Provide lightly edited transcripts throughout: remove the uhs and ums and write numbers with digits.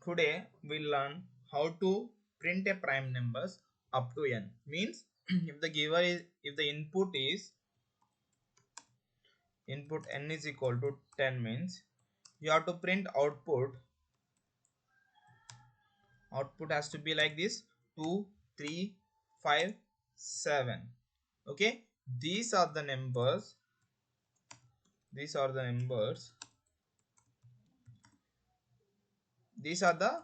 Today we learn how to print a prime numbers up to n. Means if the input n is equal to 10, means you have to print output has to be like this: 2, 3, 5, 7. Okay, these are the numbers. These are the numbers. These are the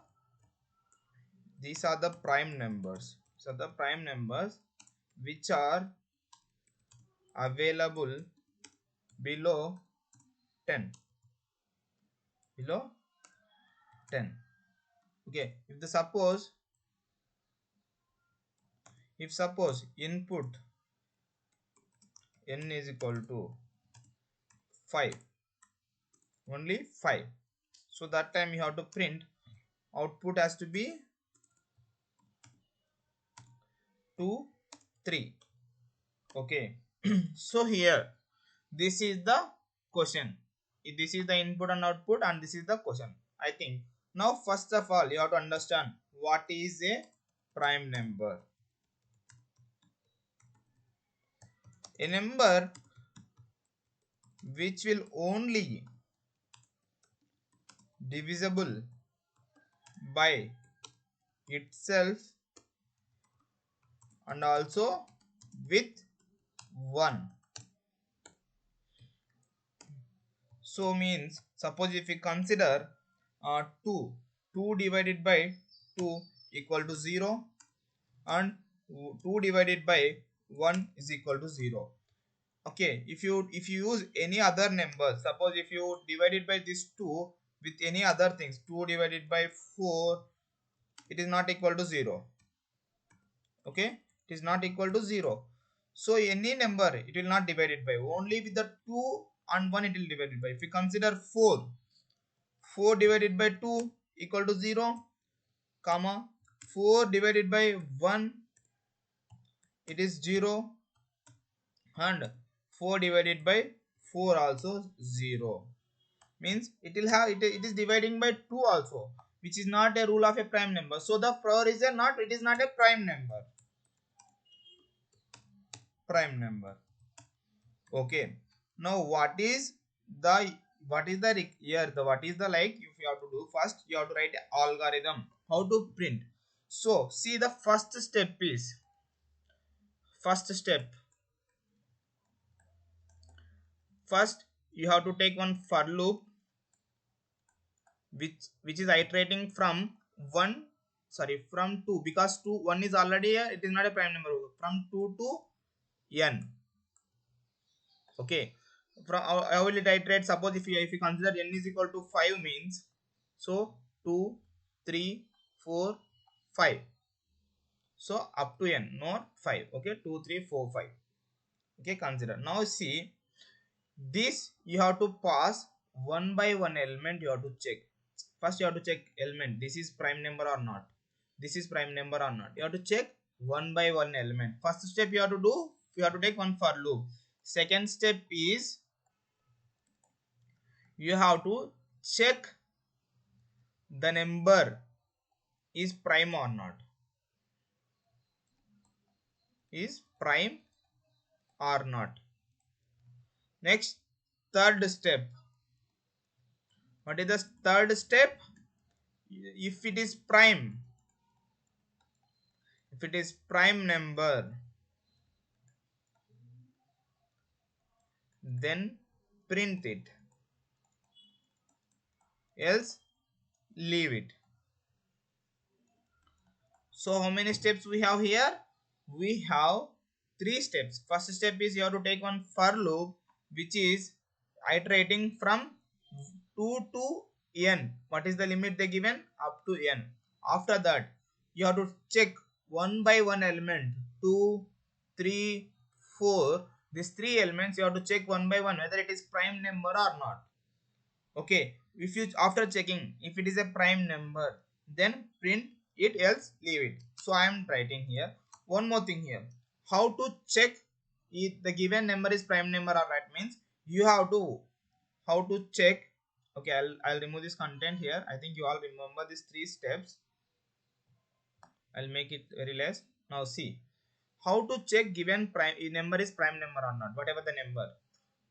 prime numbers. So the prime numbers which are available below 10. Below 10. Okay, if suppose input n is equal to 5, only 5, so that time you have to print output has to be 2, 3. Okay. So here this is the question. This is the input and output, and this is the question. I think now first of all you have to understand what is a prime number. A number which will only divisible by itself and also with 1. So means suppose if we consider 2 divided by 2 equal to 0, and 2 divided by 1 is equal to 0. Okay, if you use any other number, suppose if you divided by this 2 with any other things, 2 divided by 4, it is not equal to 0. Okay, it is not equal to 0. So any number it will not divide it by, only with the 2 and 1 it will divide it by. If we consider 4 divided by 2 equal to 0, comma 4 divided by 1 it is 0, and 4 divided by 4 also 0. Means it will have it is dividing by 2 also, which is not a rule of a prime number. So the floor is not, it is not a prime number. Okay, now what is the here the what is the, like, if you have to do, first you have to write algorithm how to print. So see, the first you have to take one for loop which is iterating from 2, because 1 is already it is not a prime number, from 2 to n. Okay, from I will iterate. Suppose if you consider n is equal to 5, means so 2, 3, 4, 5, so up to n, not 5. Okay, 2, 3, 4, 5. Okay, consider. Now see, this you have to pass one by one element. You have to check. First you have to check element, this is prime number or not, this is prime number or not. You have to check one by one element. First step you have to do, you have to take one for loop. Second step is you have to check the number is prime or not, is prime or not. Next, third step. What is the third step? If it is prime, if it is prime number, then print it, else leave it. So how many steps we have here? We have 3 steps. First step is you have to take one for loop which is iterating from 2 to n. What is the limit they given? Up to n. After that you have to check one by one element, 2, 3, 4. These 3 elements you have to check one by one whether it is prime number or not. Okay, if you, after checking if it is a prime number, then print it, else leave it. So I am writing here one more thing here, how to check if the given number is prime number or not. Means you have to, how to check Okay, I'll remove this content here. I think you all remember these three steps. I'll make it very less. Now see how to check given prime number is prime number or not, whatever the number.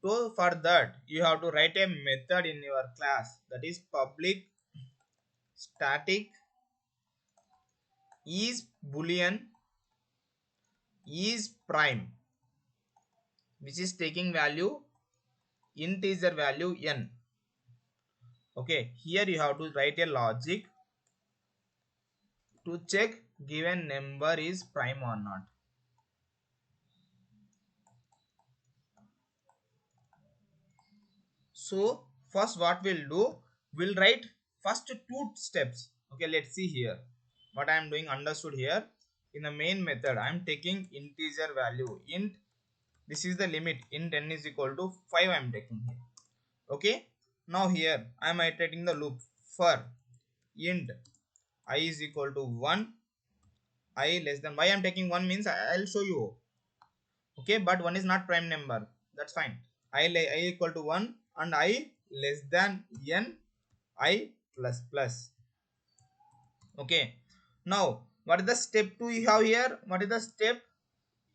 So for that you have to write a method in your class, that is public static is boolean is prime, which is taking value integer value n. Okay, here you have to write a logic to check given number is prime or not. So first what we'll do, we'll write first two steps. Okay, let's see here what I am doing. Understood here. In the main method I am taking integer value int. This is the limit, int n is equal to 5 I am taking here. Okay, now here I am iterating the loop for int I is equal to 1, I less than, why I am taking 1 means I'll show you. Okay, but 1 is not prime number, that's fine. I equal to 1 and I less than n I plus plus. Okay, now what is the step 2 you have here? What is the step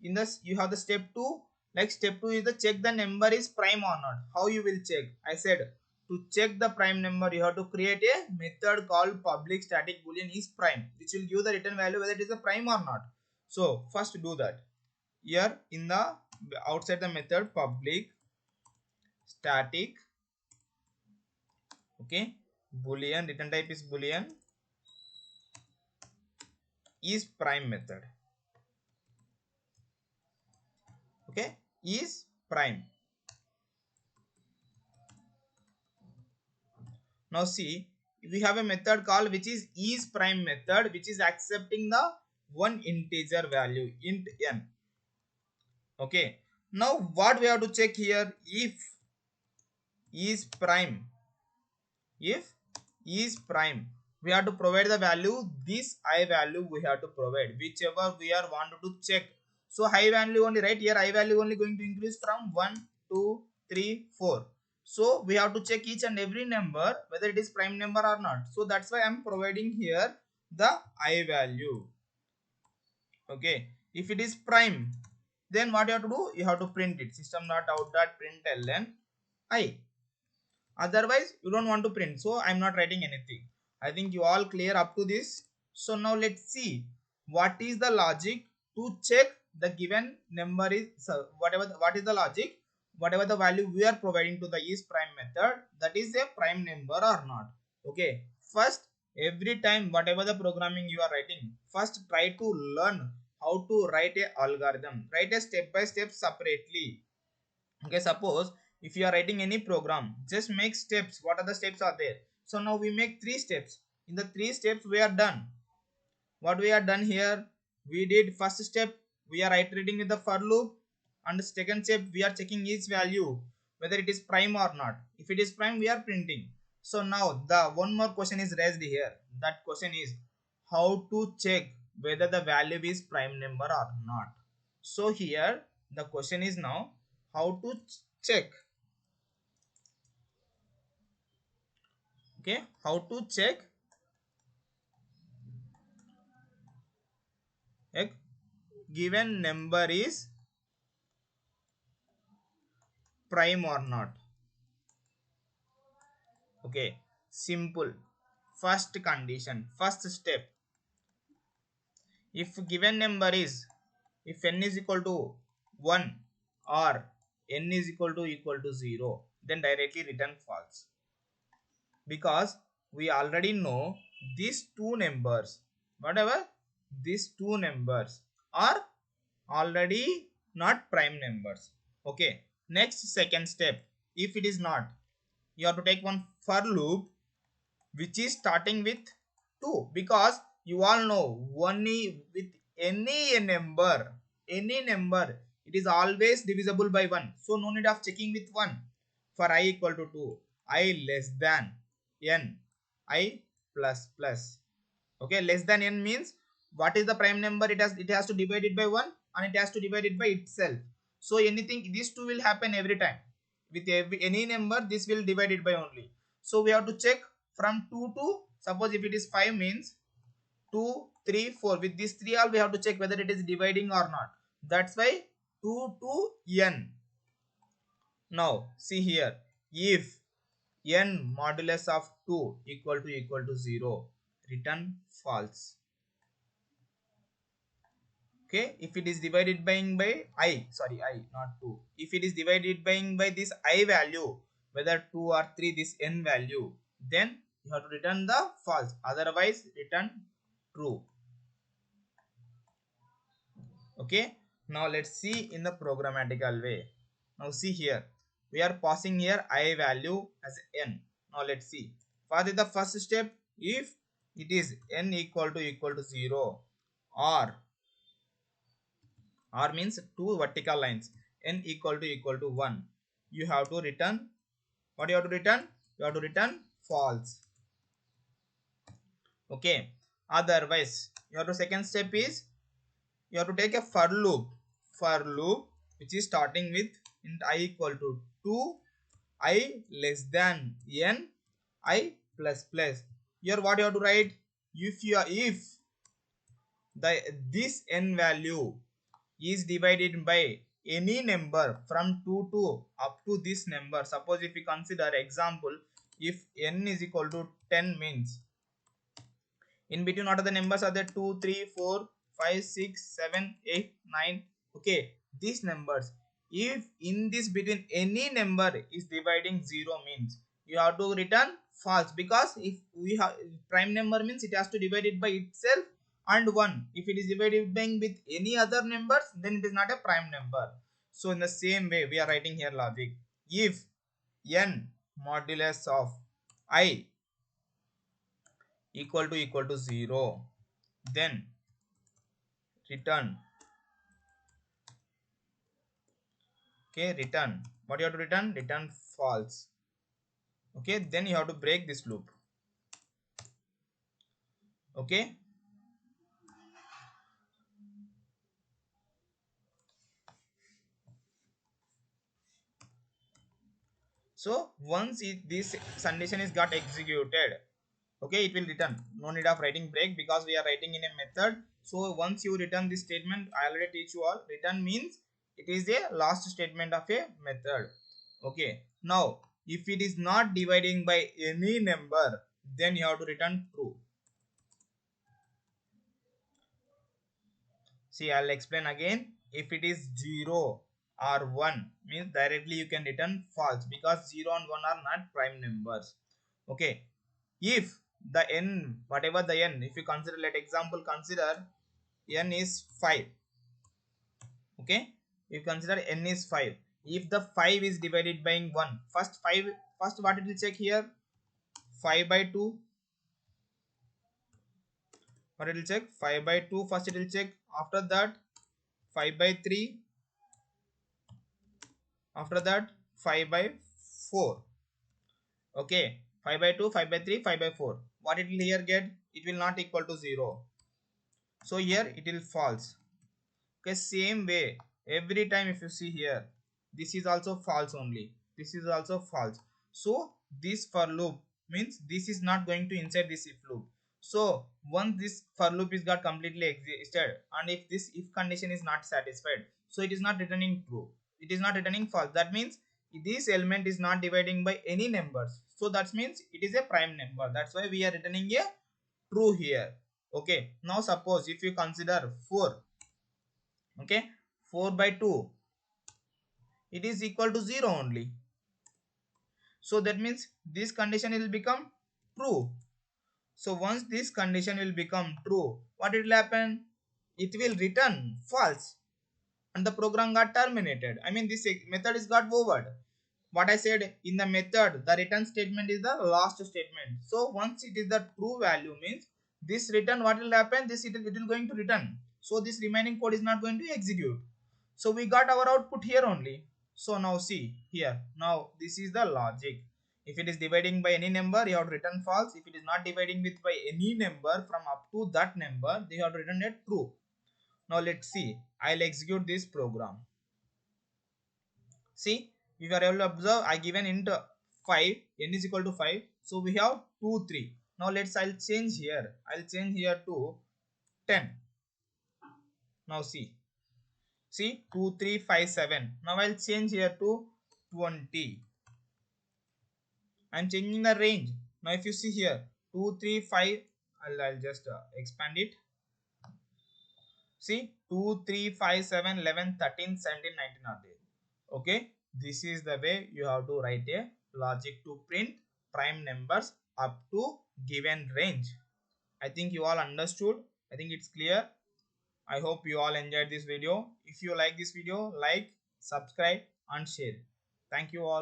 in this? You have the step 2. Like step 2 is the check the number is prime or not. How you will check? I said to check the prime number you have to create a method called public static boolean is prime, which will give the return value whether it is a prime or not. So first do that. Here in the outside the method public static, okay, boolean, return type is boolean is prime method. Okay, is prime. Now see, we have a method called which is prime method, which is accepting the one integer value int n. Okay, now what we have to check here? If is prime, if is prime, we have to provide the value, this I value we have to provide, whichever we are wanted to check. So high value only, right? Here I value only going to increase from 1 2 3 4. So we have to check each and every number whether it is prime number or not. So that's why I'm providing here the I value. Okay, if it is prime, then what you have to do? You have to print it. System.out.println I. Otherwise you don't want to print, so I'm not writing anything. I think you all clear up to this. So now let's see what is the logic to check the given number is, so what is the logic, whatever the value we are providing to the is prime method, that is a prime number or not. Okay, first every time whatever the programming you are writing, first try to learn how to write a algorithm, write a step by step separately. Okay, suppose if you are writing any program, just make steps. What are the steps are there? So now we make 3 steps. In the 3 steps we are done. What we are done here, we did first step we are iterating with the for loop, and the second step we are checking each value whether it is prime or not. If it is prime we are printing. So now the one more question is raised here. That question is how to check whether the value is prime number or not. So here the question is now how to check. Okay, how to check a given number is prime or not. Okay, simple. First condition, first step, if given number is, if n is equal to 1 or n is equal to 0, then directly return false, because we already know these two numbers, whatever these two numbers are already not prime numbers. Okay, next second step, if it is not, you have to take one for loop which is starting with 2, because you all know only with any number it is always divisible by 1, so no need of checking with 1. For I equal to 2, I less than n, I plus plus. Okay, less than n means what is the prime number, it has to divide it by 1 and it has to divide it by itself. So anything, these two will happen every time with any number, this will divide it by only. So we have to check from 2 to, suppose if it is 5 means 2, 3, 4. With these 3 all we have to check whether it is dividing or not. That's why 2 to n. Now see here, if n modulus of 2 equal to 0, return false. Okay, if it is divided by I, sorry, I, not 2. If it is divided by this I value, whether 2 or 3, this n value, then you have to return the false, otherwise return true. Okay, now let's see in the programmatical way. Now see here, we are passing here I value as n. Now let's see, what is the first step? If it is n equal to 0, or means two vertical lines, n equal to 1, you have to return, what you have to return? You have to return false. Okay, otherwise you have to, second step is you have to take a for loop, which is starting with int I equal to 2, I less than n, I plus plus. Here what you have to write? If the this n value is divided by any number from 2 to up to this number, suppose if we consider example, if n is equal to 10 means, in between what are the numbers are there? 2, 3, 4, 5, 6, 7, 8, 9. Okay, these numbers, if in this between any number is dividing 0 means you have to return false, because if we have prime number means it has to divide it by itself, and 1 if it is divided by with any other numbers, then it is not a prime number. So in the same way we are writing here logic, if n modulus of I equal to 0, then return, okay, return, what you have to return? Return false. Okay, then you have to break this loop. Okay, so once this condition is got executed, okay, it will return, no need of writing break because we are writing in a method. So once you return this statement, I already teach you all, return means it is a last statement of a method. Okay, now if it is not dividing by any number, then you have to return true. See, I'll explain again. If it is 0 or 1 means directly you can return false, because 0 and 1 are not prime numbers. Okay, if the n, whatever the n, if you consider, let example consider n is 5. Okay, you consider n is 5. If the 5 is divided by 1, first what it will check here? 5 by 2. What it will check? 5 by 2 first it will check. After that 5 by 3. After that 5 by 4. Okay, 5 by 2, 5 by 3, 5 by 4. What it will here get? It will not equal to 0. So here it will false. Okay, same way every time if you see here, this is also false only. This is also false. So this for loop means this is not going to inside this if loop. So once this for loop is got completely existed, and if this if condition is not satisfied, so it is not returning true. It is not returning false. That means this element is not dividing by any numbers. So that means it is a prime number. That's why we are returning a true here. Okay. Now suppose if you consider 4. Okay, 4 by 2, it is equal to 0 only. So that means this condition will become true. So once this condition will become true, what it will happen? It will return false and the program got terminated. I mean this method is got over. What I said in the method, the return statement is the last statement. So once it is the true value means this return, what will happen? It will going to return. So this remaining code is not going to execute. So we got our output here only. So now see here. Now this is the logic. If it is dividing by any number, you have to return false. If it is not dividing with by any number from up to that number, they have to return a true. Now let's see. I'll execute this program. See, if you are able to observe, I given int 5, n is equal to 5. So we have 2 3. Now I'll change here. I'll change here to 10. Now see 2 3 5 7. Now I'll change here to 20. I'm changing the range. Now if you see here 2 3 5, I'll just expand it. See 2 3 5 7 11 13 17 19 are there. Okay, this is the way you have to write a logic to print prime numbers up to given range. I think you all understood. I think it's clear. I hope you all enjoyed this video. If you like this video, like, subscribe and share. Thank you all.